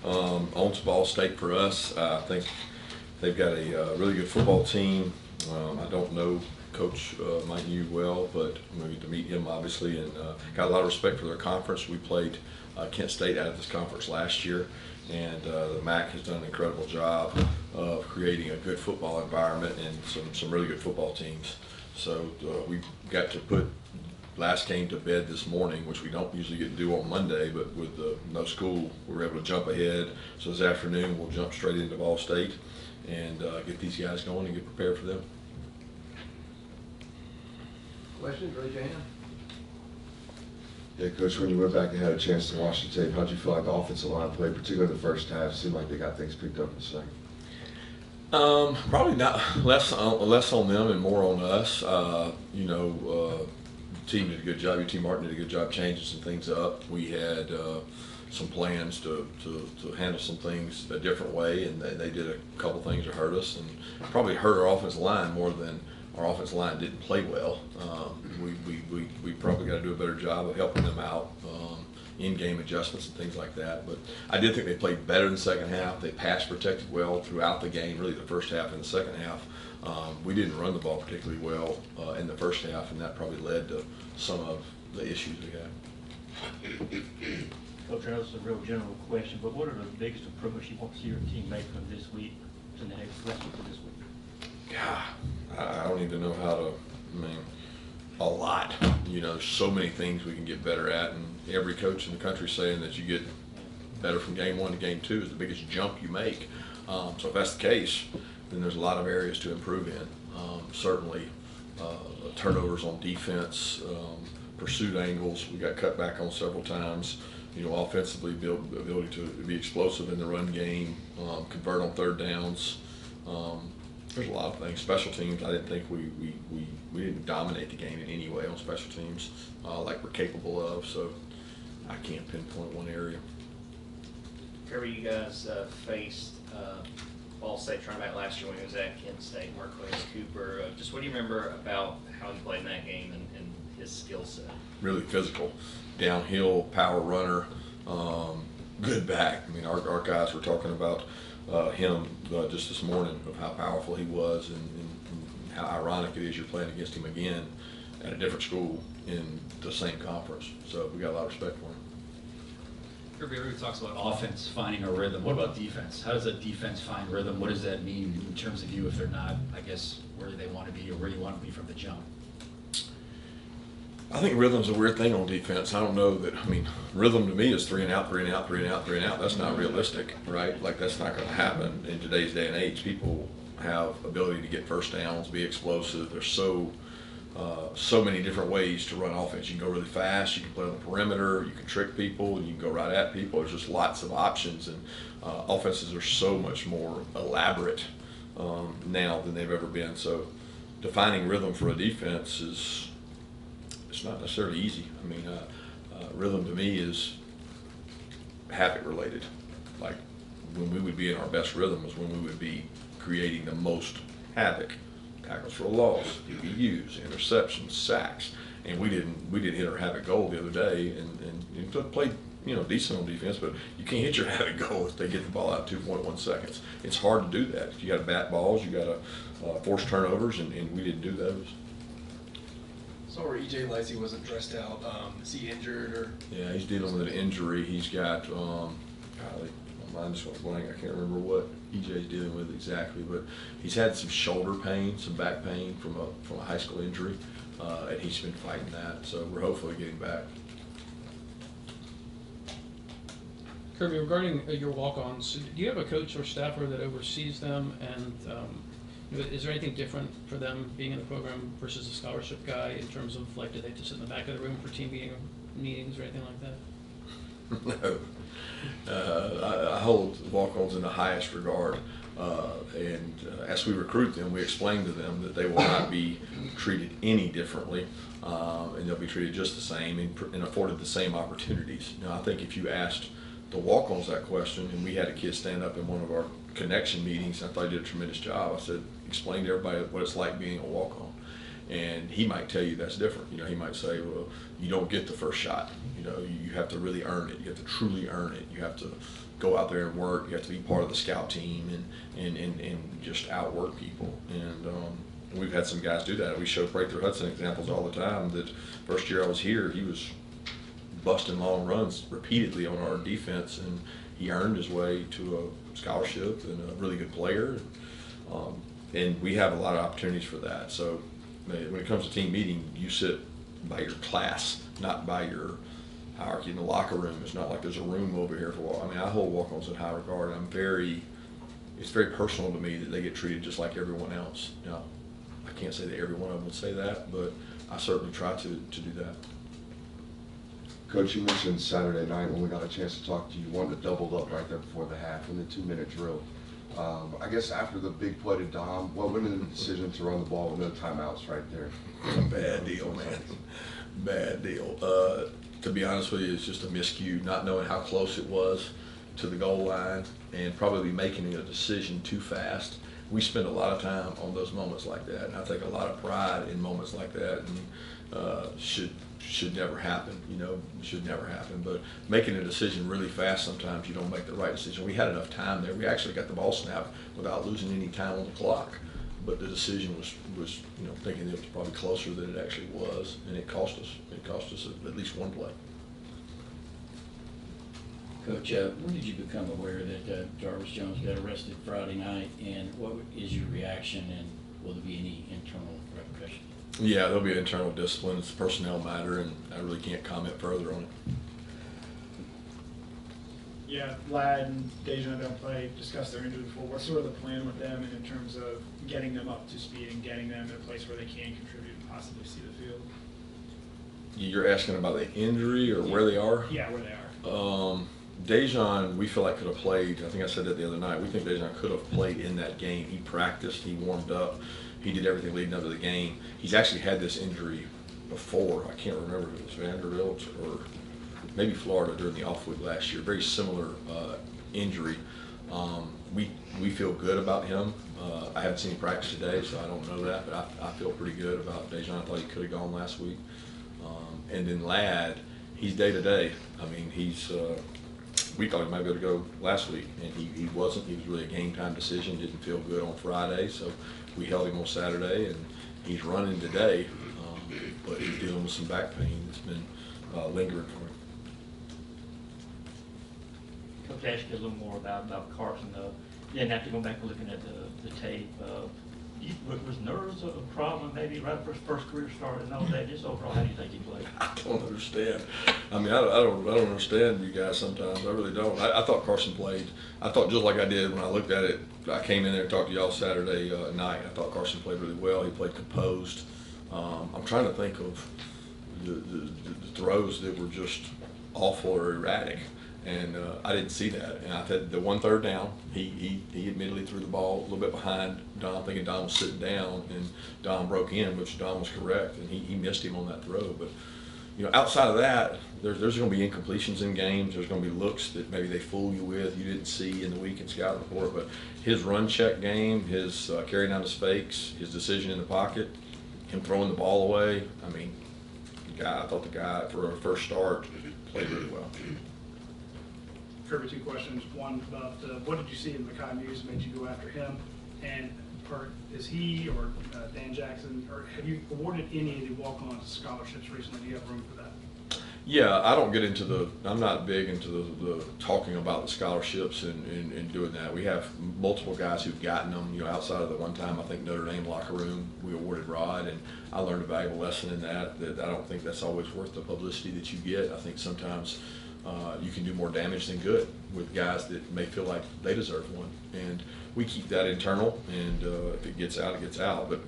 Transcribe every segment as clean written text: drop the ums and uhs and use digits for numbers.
owns Ball State for us. I think they've got a really good football team. I don't know Coach Mike New well, but we get to meet him obviously, and got a lot of respect for their conference. We played Kent State out of this conference last year, and the MAC has done an incredible job of creating a good football environment and some really good football teams. So we got to put last game to bed this morning, which we don't usually get to do on Monday, but with no school, we were able to jump ahead. So this afternoon, we'll jump straight into Ball State and get these guys going and get prepared for them. Questions? Raise your hand. Yeah, Coach, when you went back and had a chance to watch the tape, how'd you feel like the offensive line played, particularly the first half? It seemed like they got things picked up in the second. Probably not less on them and more on us. The team did a good job. Team Martin did a good job changing some things up. We had some plans to handle some things a different way, and they did a couple things to hurt us, and probably hurt our offensive line more than our offensive line didn't play well. We probably got to do a better job of helping them out, in-game adjustments and things like that. But I did think they played better in the second half. They pass protected well throughout the game, really the first half and the second half. We didn't run the ball particularly well in the first half, and that probably led to some of the issues we had. Coach, I know this is a real general question, but what are the biggest improvements you want to see your team make from this week to the next lesson for this week? God, I don't even know how to, a lot. There's so many things we can get better at, and every coach in the country is saying that you get better from game 1 to game 2 is the biggest jump you make. So if that's the case, then there's a lot of areas to improve in. Certainly turnovers on defense, pursuit angles, we got cut back on several times. Offensively, ability to be explosive in the run game, convert on third downs. There's a lot of things. Special teams, I didn't think we didn't dominate the game in any way on special teams like we're capable of, so I can't pinpoint one area. Kirby, you guys faced Ball State trying back last year when he was at Kent State, Markley and Cooper. Just what do you remember about how he played in that game and his skill set? Really physical, downhill, power runner, good back. Our guys were talking about him just this morning of how powerful he was and how ironic it is you're playing against him again at a different school in the same conference. So we got a lot of respect for him. Kirby, everybody talks about offense finding a rhythm. What about defense? How does a defense find rhythm? What does that mean in terms of you if they're not, I guess, where they want to be or where you want to be from the jump? I think rhythm's a weird thing on defense. I don't know that, rhythm to me is 3 and out, 3 and out, 3 and out, 3 and out. That's not realistic, right? Like, that's not going to happen in today's day and age. People have ability to get first downs, be explosive. There's so many different ways to run offense. You can go really fast, you can play on the perimeter, you can trick people, you can go right at people. There's just lots of options, and offenses are so much more elaborate now than they've ever been. So defining rhythm for a defense it's not necessarily easy. Rhythm to me is habit related. Like, when we would be in our best rhythm was when we would be creating the most havoc. Tackles for a loss, DBUs, interceptions, sacks, and we didn't hit our havoc goal the other day, and played decent on defense, but you can't hit your havoc goal if they get the ball out 2.1 seconds. It's hard to do that. You got to bat balls, you got to force turnovers, and we didn't do those. So where E.J. Lacey wasn't dressed out, is he injured or? Yeah, he's dealing with an injury. He's got, golly, my mind just went blank. I can't remember what EJ's dealing with exactly, but he's had some shoulder pain, some back pain from a high school injury, and he's been fighting that. So we're hopefully getting back. Kirby, regarding your walk-ons, do you have a coach or staffer that oversees them, and is there anything different for them being in the program versus a scholarship guy in terms of, like, do they have to sit in the back of the room for team meetings or anything like that? No. I hold walk-ons in the highest regard, and as we recruit them, we explain to them that they will not be treated any differently, and they'll be treated just the same and afforded the same opportunities. I think if you asked the walk-ons that question, and we had a kid stand up in one of our connection meetings, and I thought he did a tremendous job. I said, explain to everybody what it's like being a walk-on. And he might tell you that's different. He might say, well, you don't get the first shot. You have to really earn it. You have to truly earn it. You have to go out there and work. You have to be part of the scout team and just outwork people. And we've had some guys do that. We show Breakthrough Hudson examples all the time. That first year I was here, he was busting long runs repeatedly on our defense, and he earned his way to a scholarship and a really good player. And we have a lot of opportunities for that. So when it comes to team meeting, you sit by your class, not by your hierarchy in the locker room. It's not like there's a room over here for walk. I mean, I hold walk-ons in high regard. It's very personal to me that they get treated just like everyone else. You know, I can't say that every one of them would say that, but I certainly try to do that. Coach, you mentioned Saturday night when we got a chance to talk to you, wanted to double up right there before the half in the 2-minute drill. I guess after the big play to Dom, what went into the decision to run the ball with no timeouts right there? Bad deal, man. Bad deal. To be honest with you, it's just a miscue, not knowing how close it was to the goal line and probably making a decision too fast. We spend a lot of time on those moments like that, and I take a lot of pride in moments like that, and should never happen, you know, should never happen. But making a decision really fast, sometimes you don't make the right decision. We had enough time there. We actually got the ball snapped without losing any time on the clock. But the decision was you know, thinking it was probably closer than it actually was, and it cost us. It cost us at least one play. Coach, when did you become aware that Jarvis Jones got arrested Friday night, and what is your reaction, and will there be any internal repercussions? Yeah, there'll be internal discipline. It's a personnel matter, and I really can't comment further on it. Yeah, Ladd and Dejan don't play, discussed their injury before. What's sort of the plan with them in terms of getting them up to speed and getting them in a place where they can contribute and possibly see the field? You're asking about the injury or where they are? Yeah, where they are. Dejan, we feel like could have played. I think I said that the other night. We think Dejan could have played in that game. He practiced, he warmed up, he did everything leading up to the game. He's actually had this injury before. I can't remember if it was Vanderbilt or maybe Florida during the off week last year. Very similar injury. We feel good about him. I haven't seen him practice today, so I don't know that, but I feel pretty good about Dejan. I thought he could have gone last week. And then Ladd, he's day to day. I mean, we thought he might be able to go last week, and he wasn't. He was really a game time decision. Didn't feel good on Friday, so we held him on Saturday, and he's running today, but he's dealing with some back pain that's been lingering for him. Coach, ask you a little more about Carson, though. Then after going back and looking at the tape, was nerves a problem maybe right for his first career start and all that? Just overall, how do you think he played? I don't understand. I mean, I don't understand you guys sometimes. I really don't. I thought Carson played. I thought just like I did when I looked at it. I came in there and talked to y'all Saturday night. I thought Carson played really well. He played composed. I'm trying to think of the throws that were just awful or erratic. And I didn't see that. And I had the 1 3rd down. He admittedly threw the ball a little bit behind Dom, thinking Dom was sitting down, and Dom broke in, which Dom was correct, and he missed him on that throw. But you know, outside of that, there's going to be incompletions in games. There's going to be looks that maybe they fool you with, you didn't see in the week in scout report. But his run check game, his carrying down his fakes, his decision in the pocket, him throwing the ball away. I mean, I thought the guy for a first start played really well. Kirby, 2 questions. One about what did you see in Mekhi Muse made you go after him? And is he or Dan Jackson, or have you awarded any of the walk-on scholarships recently? Do you have room for that? Yeah, I don't get into I'm not big into the talking about the scholarships and doing that. We have multiple guys who've gotten them, you know, outside of the one time, I think Notre Dame locker room, we awarded Rod, and I learned a valuable lesson in that I don't think that's always worth the publicity that you get. I think sometimes you can do more damage than good with guys that may feel like they deserve one. And we keep that internal, and if it gets out, it gets out. But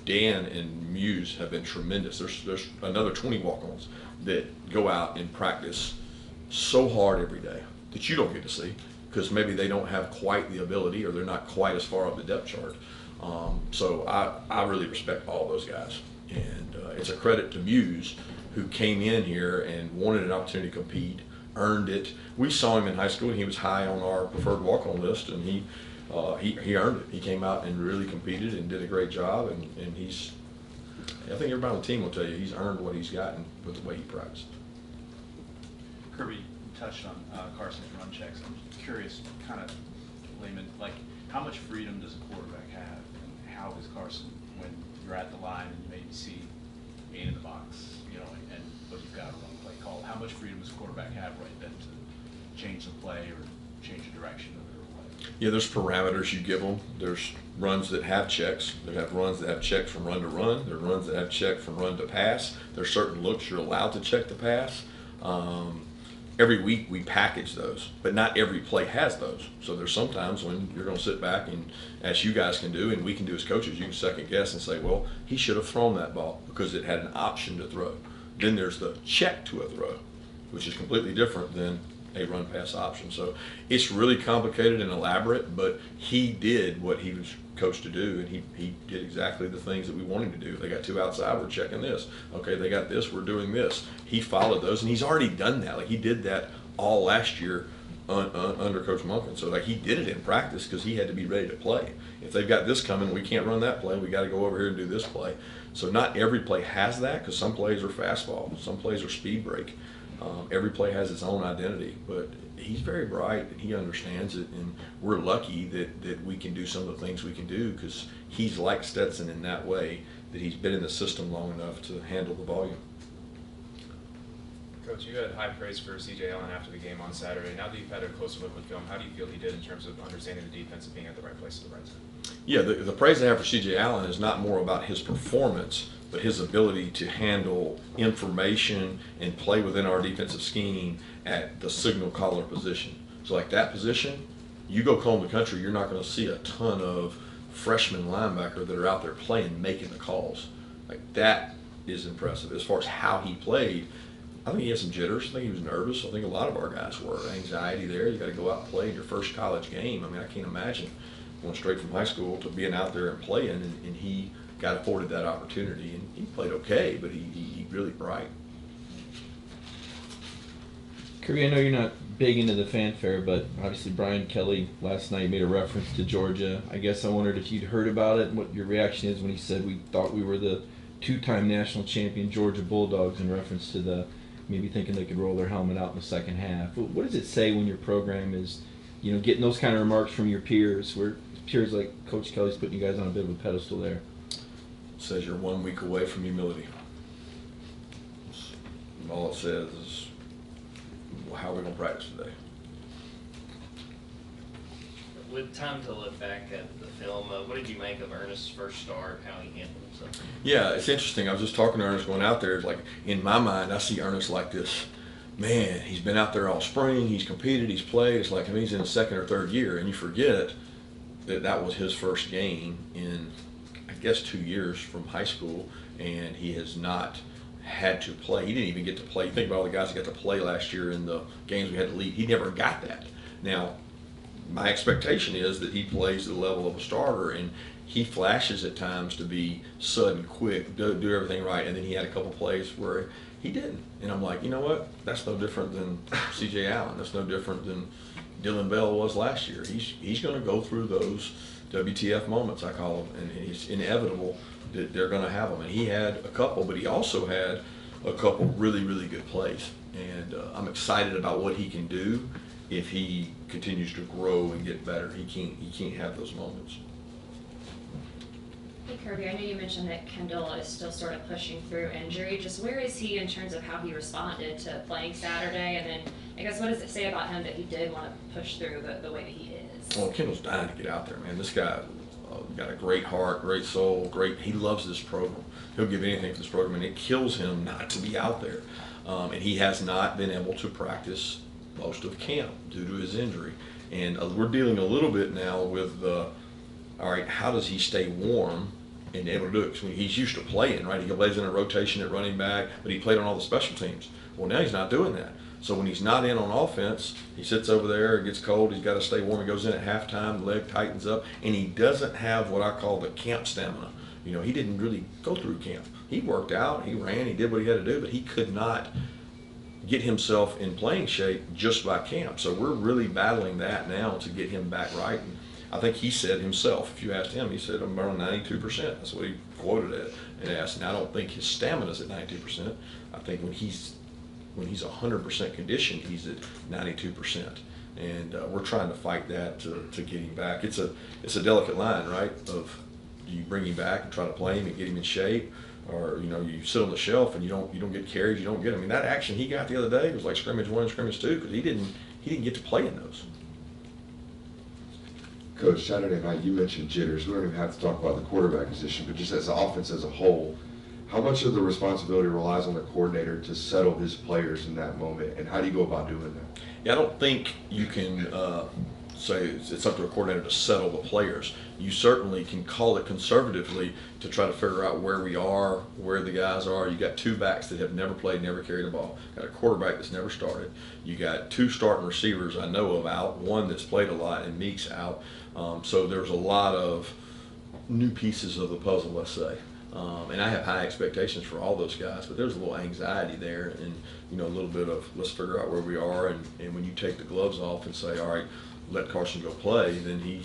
Dan and Muse have been tremendous. There's another 20 walk-ons that go out and practice so hard every day that you don't get to see because maybe they don't have quite the ability or they're not quite as far up the depth chart. So I really respect all those guys. And it's a credit to Muse, who came in here and wanted an opportunity to compete, earned it. We saw him in high school, and he was high on our preferred walk-on list, and he earned it. He came out and really competed and did a great job, and I think everybody on the team will tell you he's earned what he's gotten with the way he practiced. Kirby, touched on Carson's run checks. I'm curious, kind of layman, like how much freedom does a quarterback have, and how is Carson when you're at the line and you maybe see being in the box, you know, and but you've got a run play call? How much freedom does a quarterback have right then to change the play or change the direction of their play? Yeah, there's parameters you give them. There's runs that have checks. They have runs that have checks from run to run. There are runs that have check from run to pass. There's certain looks you're allowed to check the pass. Every week we package those, but not every play has those. So there's sometimes when you're going to sit back and, as you guys can do and we can do as coaches, you can second guess and say, well, he should have thrown that ball because it had an option to throw. Then there's the check to a throw, which is completely different than a run pass option. So it's really complicated and elaborate, but he did what he was coached to do, and he did exactly the things that we want him to do. If they got two outside, we're checking this. Okay, they got this, we're doing this. He followed those, and he's already done that. Like he did that all last year under Coach Monken. So like he did it in practice because he had to be ready to play. If they've got this coming, we can't run that play. We got to go over here and do this play. So not every play has that because some plays are fastball, some plays are speed break. Every play has its own identity, but he's very bright and he understands it, and we're lucky that we can do some of the things we can do because he's like Stetson in that way, that he's been in the system long enough to handle the volume. Coach, you had high praise for C.J. Allen after the game on Saturday. Now that you've had a closer look with film, how do you feel he did in terms of understanding the defense and being at the right place at the right time? Yeah, the praise I have for C.J. Allen is not more about his performance, but his ability to handle information and play within our defensive scheme at the signal caller position. So like that position, you go comb the country, you're not going to see a ton of freshman linebacker that are out there playing, making the calls. Like that is impressive. As far as how he played, I think he had some jitters. I think he was nervous. I think a lot of our guys were. Anxiety there. You got to go out and play in your first college game. I mean, I can't imagine going straight from high school to being out there and playing, and he got afforded that opportunity, and he played okay, but he really bright. Kirby, I know you're not big into the fanfare, but obviously Brian Kelly last night made a reference to Georgia. I guess I wondered if you'd heard about it and what your reaction is when he said we thought we were the two-time national champion Georgia Bulldogs, in reference to the maybe thinking they could roll their helmet out in the second half. What does it say when your program is, you know, getting those kind of remarks from your peers, where peers like Coach Kelly's putting you guys on a bit of a pedestal there? It says you're 1 week away from humility. And all it says is, how are we going to practice today? With time to look back at the film, what did you make of Ernest's first start, how he handled himself? Yeah, it's interesting. I was just talking to Ernest going out there. It's like, in my mind, I see Ernest like this. Man, he's been out there all spring. He's competed. He's played. It's like, I mean, he's in his second or third year, and you forget that that was his first game in, I guess, 2 years from high school, and he has not had to play. He didn't even get to play. You think about all the guys that got to play last year in the games we had to lead. He never got that. Now, my expectation is that he plays the level of a starter, and he flashes at times to be sudden, quick, do everything right, and then he had a couple plays where he didn't. And I'm like, you know what? That's no different than C.J. Allen. That's no different than Dylan Bell was last year. He's going to go through those WTF moments, I call them, and it's inevitable that they're going to have them. And he had a couple, but he also had a couple really, really good plays. And I'm excited about what he can do if he continues to grow and get better. He can't have those moments. Hey Kirby, I know you mentioned that Kendall is still sort of pushing through injury. Just where is he in terms of how he responded to playing Saturday? And then I guess what does it say about him that he did want to push through the way that he is? Well, Kendall's dying to get out there, man. This guy got a great heart, great soul, he loves this program. He'll give anything for this program, and it kills him not to be out there. And he has not been able to practice most of camp due to his injury. And we're dealing a little bit now with all right, how does he stay warm and able to do it? Because he's used to playing, right? He plays in a rotation at running back, but he played on all the special teams. Well, now he's not doing that. So when he's not in on offense, he sits over there, it gets cold, he's got to stay warm. He goes in at halftime, the leg tightens up, and he doesn't have what I call the camp stamina. You know, he didn't really go through camp. He worked out, he ran, he did what he had to do, but he could not get himself in playing shape just by camp. So we're really battling that now to get him back right. And I think he said himself, if you asked him, he said, I'm around 92%. That's what he quoted at and asked. And I don't think his stamina's at 92%. I think when he's when he's 100% conditioned, he's at 92%. And we're trying to fight that to get him back. It's a delicate line, right? Of do you bring him back and try to play him and get him in shape, or you sit on the shelf and you don't get carries, you don't get him. I mean, that action he got the other day was like scrimmage 1 and scrimmage 2 because he didn't get to play in those. Coach, Saturday night you mentioned jitters. We don't even have to talk about the quarterback position, but just as the offense as a whole, how much of the responsibility relies on the coordinator to settle his players in that moment, and how do you go about doing that? Yeah, I don't think you can say it's up to a coordinator to settle the players. You certainly can call it conservatively to try to figure out where we are, where the guys are. You got 2 backs that have never played, never carried a ball. Got a quarterback that's never started. You got 2 starting receivers I know of out, 1 that's played a lot, and Meek's out. So there's a lot of new pieces of the puzzle, let's say. And I have high expectations for all those guys, but there's a little anxiety there, and a little bit of let's figure out where we are. And when you take the gloves off and say, all right, let Carson go play, then he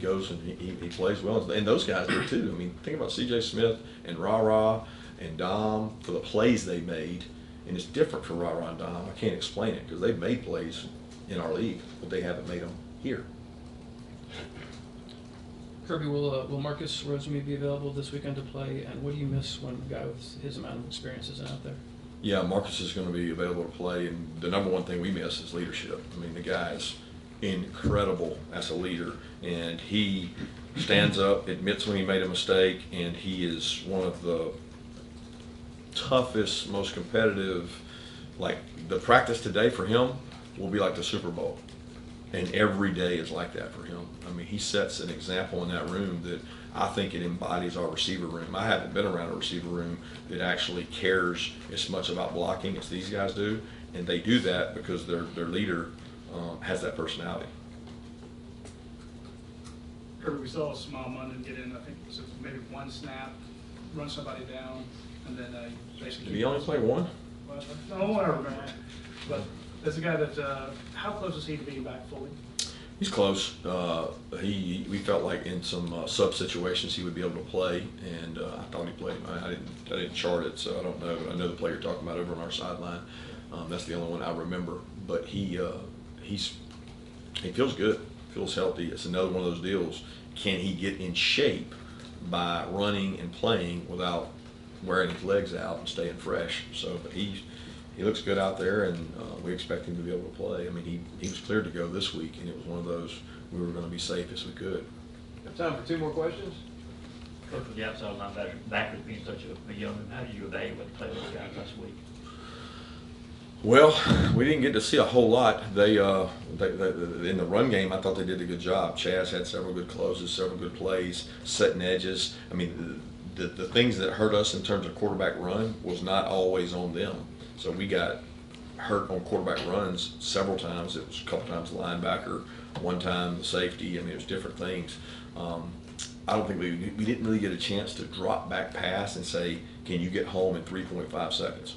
goes and he plays well. And those guys do too. I mean, think about C.J. Smith and Ra and Dom for the plays they made, and it's different for Ra and Dom. I can't explain it because they've made plays in our league, but they haven't made them here. Kirby, will Marcus Rosemy be available this weekend to play? And what do you miss when a guy with his amount of experience isn't out there? Yeah, Marcus is going to be available to play, and the number one thing we miss is leadership. I mean, the guy is incredible as a leader, and he stands up, admits when he made a mistake, and he is one of the toughest, most competitive. Like, the practice today for him will be like the Super Bowl, and every day is like that for him. I mean, he sets an example in that room that I think it embodies our receiver room. I haven't been around a receiver room that actually cares as much about blocking as these guys do, and they do that because their leader has that personality. Kirby, we saw Small London get in, I think it was maybe 1 snap, run somebody down, and then basically. Did he only play 1? Well, no, whatever, man. But as a guy that, how close is he to being back fully? He's close. We felt like in some sub situations he would be able to play, and I thought he played. I didn't chart it, so I don't know. But I know the player you're talking about over on our sideline. That's the only one I remember. But he feels good, feels healthy. It's another one of those deals. Can he get in shape by running and playing without wearing his legs out and staying fresh? So, but he looks good out there, and we expect him to be able to play. I mean, he was cleared to go this week, and it was one of those we were going to be safe as we could. Have time for 2 more questions? Coach, with the outside linebacker being such a young, how did you evaluate the play of those guys last week? Well, we didn't get to see a whole lot. They in the run game, I thought they did a good job. Chaz had several good closes, several good plays, setting edges. I mean, the things that hurt us in terms of quarterback run was not always on them. So we got hurt on quarterback runs several times. It was a couple times the linebacker, one time the safety. I mean, it was different things. I don't think we didn't really get a chance to drop back pass and say, can you get home in 3.5 seconds?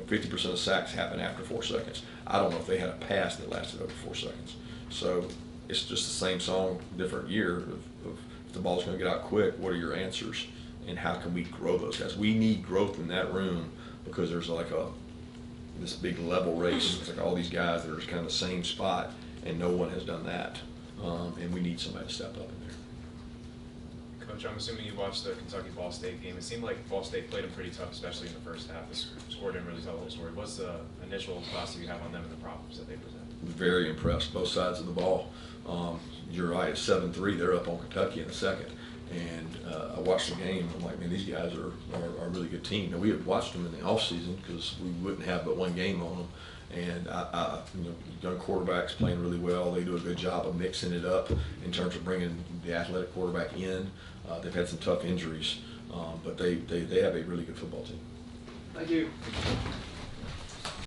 50% of sacks happen after 4 seconds. I don't know if they had a pass that lasted over 4 seconds. So it's just the same song, different year of if the ball's going to get out quick, what are your answers? And how can we grow those guys? We need growth in that room because there's like this big level race. It's like all these guys that are just kind of the same spot, and no one has done that. And we need somebody to step up in there. Coach, I'm assuming you watched the Kentucky-Ball State game. It seemed like Ball State played them pretty tough, especially in the first half. The score didn't really tell the whole story. What's the initial thoughts that you have on them and the problems that they present? Very impressed, both sides of the ball. You're right, it's 7-3. They're up on Kentucky in the second. And I watched the game. I'm like, man, these guys are a really good team. Now, we had watched them in the offseason because we wouldn't have but 1 game on them. And young quarterbacks playing really well. They do a good job of mixing it up in terms of bringing the athletic quarterback in. They've had some tough injuries, but they have a really good football team. Thank you.